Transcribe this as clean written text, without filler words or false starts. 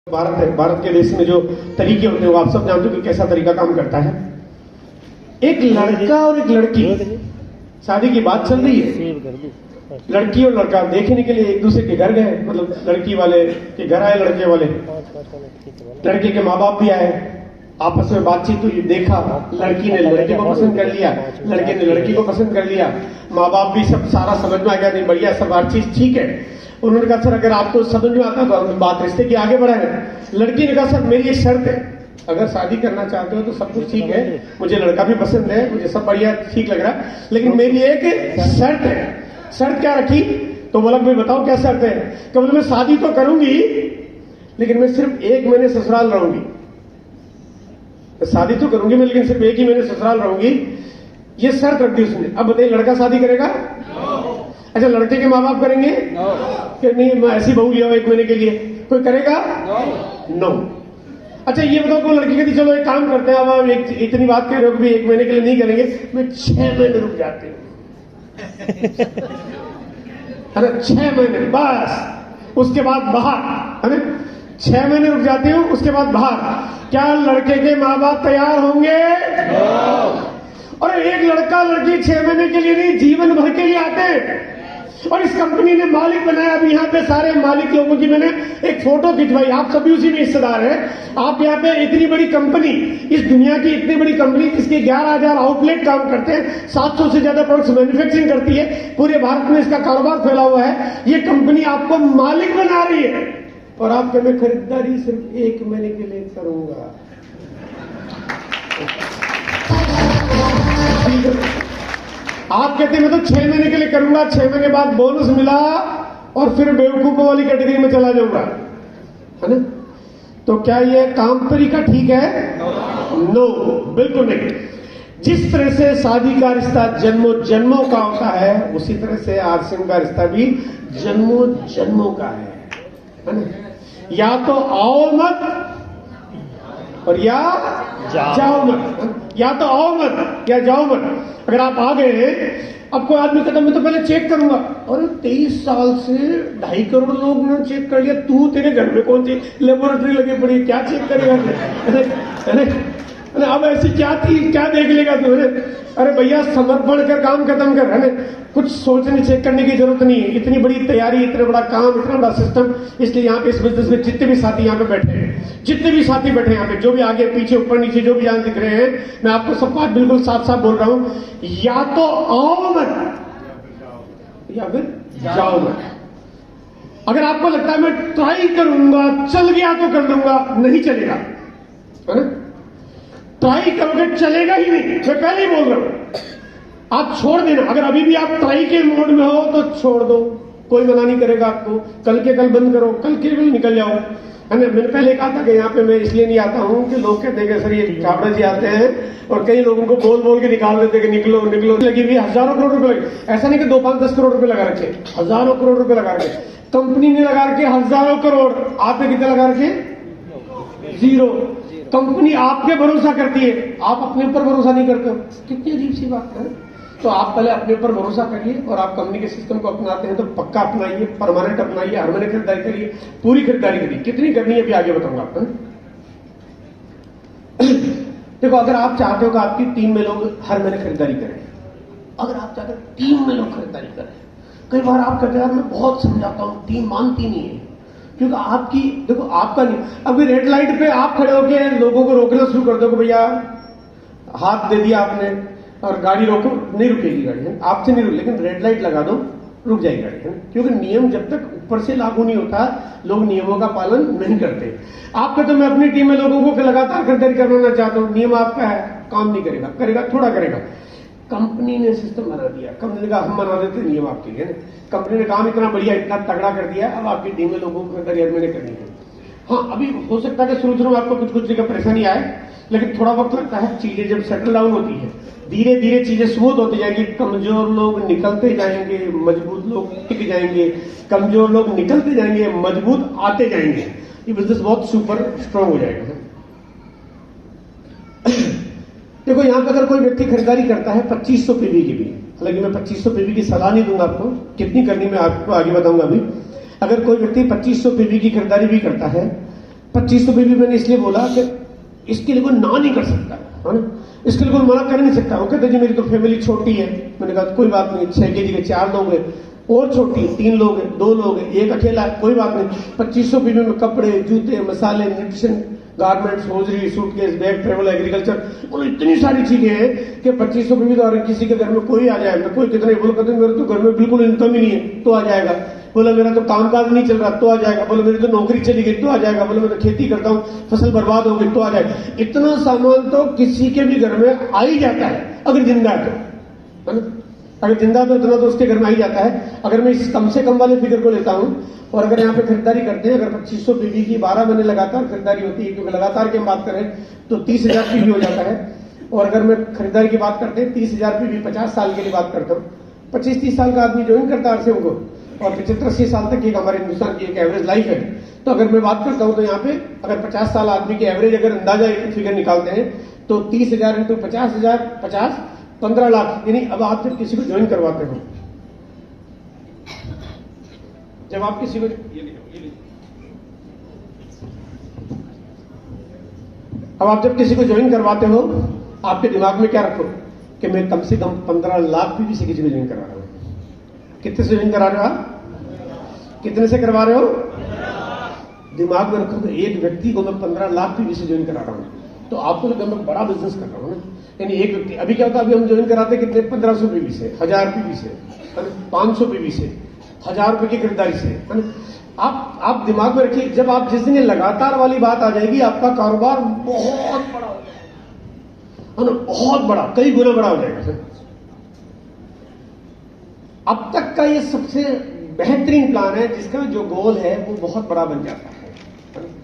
भारत है, भारत के देश में जो तरीके होते हैं वो आप सब जानते हो कि कैसा तरीका काम करता है। एक लड़का और एक लड़की शादी की बात चल रही है। लड़की और लड़का देखने के लिए एक दूसरे के घर गए, मतलब लड़की वाले के घर आए, लड़के वाले, लड़के के माँ बाप भी आए, आपस में बातचीत हुई, देखा, लड़की ने लड़के को पसंद कर लिया, लड़के ने लड़की को पसंद कर लिया, माँ बाप भी सब सारा समझ में आ गया, नहीं बढ़िया सब हर चीज ठीक है। उन्होंने कहा सर अगर आपको समझ में आता तो हम बात रिश्ते की आगे बढ़ाएं। लड़की ने कहा सर मेरी एक शर्त है, अगर शादी करना चाहते हो तो सब कुछ ठीक है, मुझे लड़का भी पसंद है, मुझे सब बढ़िया ठीक लग रहा है, लेकिन मेरी एक शर्त है। शर्त क्या रखी? तो बोला भाई बताओ क्या शर्त है? कि बोले मैं शादी तो करूंगी लेकिन मैं सिर्फ 1 महीने ससुराल रहूंगी। शादी तो करूंगी मैं लेकिन सिर्फ 1 ही महीने ससुराल रहूंगी, ये शर्त रख दी उसने। अब बताइए लड़का शादी करेगा? अच्छा लड़के के माँ बाप करेंगे? कि नहीं मैं ऐसी बहू लिया 1 महीने के लिए, कोई करेगा? नो। अच्छा ये बताओ को लड़की कहती चलो एक काम करते हैं, अब आप इतनी बात कह रहे हो कि 1 महीने के लिए नहीं करेंगे, मैं 6 महीने रुक जाती हूँ। अरे 6 महीने बस, उसके बाद बाहर, है ना? 6 महीने रुक जाती हूँ, उसके बाद बाहर। क्या लड़के के माँ बाप तैयार होंगे? और एक लड़का लड़की 6 महीने के लिए नहीं, जीवन भर के लिए आते हैं। और इस कंपनी ने मालिक बनाया। अभी यहाँ पे सारे मालिक लोगों की मैंने एक फोटो खिंचवाई, आप सभी उसी में हिस्सेदार हैं। आप यहाँ पे इतनी बड़ी कंपनी, इस दुनिया की इतनी बड़ी कंपनी जिसके 11,000 आउटलेट काम करते हैं, 700 से ज्यादा प्रोडक्ट्स मैन्युफैक्चरिंग करती है, पूरे भारत में इसका कारोबार फैला हुआ है। ये कंपनी आपको मालिक बना रही है और आप कहते खरीदारी सिर्फ 1 महीने के लिए करूंगा। आप कहते हैं मैं तो 6 महीने के लिए करूंगा, 6 महीने बाद बोनस मिला और फिर बेवकूफों वाली कैटेगरी में चला जाऊंगा, है ना? तो क्या ये काम तरीका ठीक है? नो, बिल्कुल नहीं। जिस तरह से शादी का रिश्ता जन्मों जन्मों का होता है, उसी तरह से आरसीएम का रिश्ता भी जन्मों जन्मों का है ना? या तो आओ मत और या जाओ मत, या तो आओ मत या जाओ मत। अगर आप आ गए हैं, अब कोई आदमी कहता मैं तो पहले चेक करूंगा, और 23 साल से 2.5 करोड़ लोग ने चेक कर लिया, तू तेरे घर में कौन सी लेबोरेटरी लगी पड़ी, क्या चेक करेगा? अब ऐसी क्या थी, क्या देख लेगा तू? अरे भैया समर्पण कर, काम खत्म कर, है ना? कुछ सोचने चेक करने की जरूरत नहीं है। इतनी बड़ी तैयारी, इतना बड़ा काम, इतना बड़ा सिस्टम। इसलिए यहाँ पे इस बिजनेस में जितने भी साथी यहाँ पे बैठे हैं, जितने भी साथी बैठे हैं यहाँ पे, जो भी आगे पीछे ऊपर नीचे जो भी यहाँ दिख रहे हैं, मैं आपको सब बात बिल्कुल साफ साफ बोल रहा हूँ, या तो आओ मत या फिर जाओ मत। अगर आपको लगता है मैं ट्राई करूंगा, चल गया तो कर लूंगा, नहीं चलेगा, है ना? ट्राई करोगे चलेगा ही नहीं, मैं पहले ही बोल रहा हूं। आप छोड़ देना, अगर अभी भी आप ट्राई के मोड में हो तो छोड़ दो, कोई मना नहीं करेगा आपको। कल के कल बंद करो, कल के कल निकल जाओ, है ना? मैंने पहले कहा था कि यहाँ पे मैं इसलिए नहीं आता हूँ कि लोग कहते हैं सर ये छाबड़ा जी आते हैं और कई लोगों को बोल बोल के निकाल देते कि निकलो निकलो। लगी हुई हजारों करोड़ रुपए लगे, ऐसा नहीं कि 2, 5, 10 करोड़ रुपए लगा रखे, हजारों करोड़ रुपए लगा रखे। कंपनी ने लगा रखे हजारों करोड़, आपने कितने लगा रखे? 0। कंपनी आप पे भरोसा करती है, आप अपने ऊपर भरोसा नहीं करते हो। कितनी अजीब सी बात है। तो आप पहले अपने ऊपर भरोसा करिए, और आप कंपनी के सिस्टम को अपनाते हैं तो पक्का अपनाइए, परमानेंट अपनाइए, हर महीने खरीदारी करिए, पूरी खरीदारी करिए। कितनी करनी है अभी आगे बताऊंगा आपको। देखो अगर आप चाहते हो कि आपकी टीम में लोग हर महीने खरीदारी करें, अगर आप चाहते हो टीम में लोग खरीदारी करें, कई बार आप कहते हैं यार मैं बहुत समझाता हूं, टीम मानती नहीं है, क्योंकि आपकी, देखो आपका नहीं। अभी रेड लाइट पे आप खड़े होकर लोगों को रोकना शुरू कर दो कि भैया हाथ दे दिया आपने और गाड़ी रोको, नहीं रुकेगी गाड़ी, है आपसे नहीं रुक, लेकिन रेड लाइट लगा दो रुक जाएगी गाड़ी, है। क्योंकि नियम जब तक ऊपर से लागू नहीं होता, लोग नियमों का पालन नहीं करते। आप कहते मैं अपनी टीम में लोगों को लगातार खरीदारी करवाना चाहता हूँ, नियम आपका है, काम नहीं करेगा, करेगा थोड़ा करेगा। कंपनी ने सिस्टम बना दिया, कंपनी का हम बना देते नियम आपके लिए, कंपनी ने काम इतना बढ़िया इतना तगड़ा कर दिया, अब आपकी टीम में लोगों को खरीदारी मैंने करनी है। हाँ अभी हो सकता है कि शुरू में आपको कुछ जगह परेशानी आए, लेकिन थोड़ा वक्त लगता है। चीजें जब सेटल डाउन होती है, धीरे धीरे चीजें स्मूथ होती जाएंगी, कमजोर लोग निकलते जाएंगे, मजबूत लोग टिक जाएंगे, कमजोर लोग निकलते जाएंगे, मजबूत आते जाएंगे, ये बिजनेस बहुत सुपर स्ट्रांग हो जाएगा। देखो यहाँ पे अगर कोई व्यक्ति खरीदारी करता है 2500 पीवी की भी, हालांकि मैं 2500 पीवी की सलाह नहीं दूंगा आपको, कितनी करनी मैं आपको आगे बताऊंगा। अभी अगर कोई व्यक्ति 2500 पीवी की खरीदारी भी करता है 2500 बीवी मैंने इसलिए बोला कि इसके लिए कोई ना नहीं कर सकता है ना, इसके लिए कोई मना कर नहीं सकता। वो कहते जी मेरी तो फैमिली छोटी है। मैंने कहा कोई बात नहीं, 6 के जगह 4 लोग हैं, और छोटी 3 लोग हैं, 2 लोग हैं, एक अकेला है, कोई बात नहीं। 2500 बीवी में कपड़े, जूते, मसाले, nutrition, garments, hosiery, suitcase, bag, travel, agriculture, और इतनी सारी चीजें हैं कि 2500 बीवी तो किसी के घर में कोई आ जाए, कोई कितने बोल कहते मेरे तो घर में बिल्कुल इनकम ही नहीं है तो आ जाएगा, बोला मेरा तो कामकाज नहीं चल रहा तो आ जाएगा, बोला मेरी तो नौकरी चली गई तो आ जाएगा, बोला मैं तो खेती करता हूँ फसल बर्बाद हो गई तो आ जाएगा। इतना सामान तो किसी के भी घर में आ ही जाता है अगर जिंदा है तो, है ना। अगर जिंदा तो इतना तो उसके घर में आ ही जाता है। अगर मैं इस कम से कम वाले फिगर को लेता हूं और अगर यहाँ पे खरीदारी करते हैं, अगर 2500 पीवी की 12 महीने लगातार खरीदारी होती है, क्योंकि लगातार की हम बात करें तो 30,000 पीवी हो जाता है। और अगर मैं खरीदारी की बात करते हैं 30,000 पीवी 50 साल के लिए बात करता हूँ, 25-30 साल का आदमी ज्वाइन करता है आरसीएम को, और 75-80 साल तक की हमारे हिंदुस्तान की एक एवरेज लाइफ है। तो अगर मैं बात करता हूं तो यहाँ पे अगर 50 साल आदमी की एवरेज अगर अंदाजा फिगर निकालते हैं तो 30,000 इंटू 50,000 15 लाख। यानी अब आप जब किसी को ज्वाइन करवाते हो, जब आप किसी को अब आप जब किसी को ज्वाइन करवाते हो, आपके दिमाग में क्या रखो कि मैं कम से कम 15 लाख पीवी से किसी को ज्वाइन करवा रहा हूं। कितने से ज्वाइन करा रहे हो आप? कितने से करवा रहे हो? दिमाग में रखो कि एक व्यक्ति को मैं 15 लाख पीवी से ज्वाइन करा रहा हूं, तो आपको लगा मैं बड़ा बिजनेस कर रहा हूं ना। यानी एक व्यक्ति, अभी क्या होता है, अभी हम ज्वाइन कराते कितने, 1500 पीवी से, 1000 पीवी से, 500 पीवी से, 1000 रुपए की खरीदारी से, है ना। आप दिमाग में रखिए, जब आप जिस दिन ये लगातार वाली बात आ जाएगी, आपका कारोबार बहुत बड़ा हो जाएगा, है ना, बहुत बड़ा, कई गुना बड़ा हो जाएगा। अब तक का ये सबसे बेहतरीन प्लान है जिसका जो गोल है वो बहुत बड़ा बन जाता है।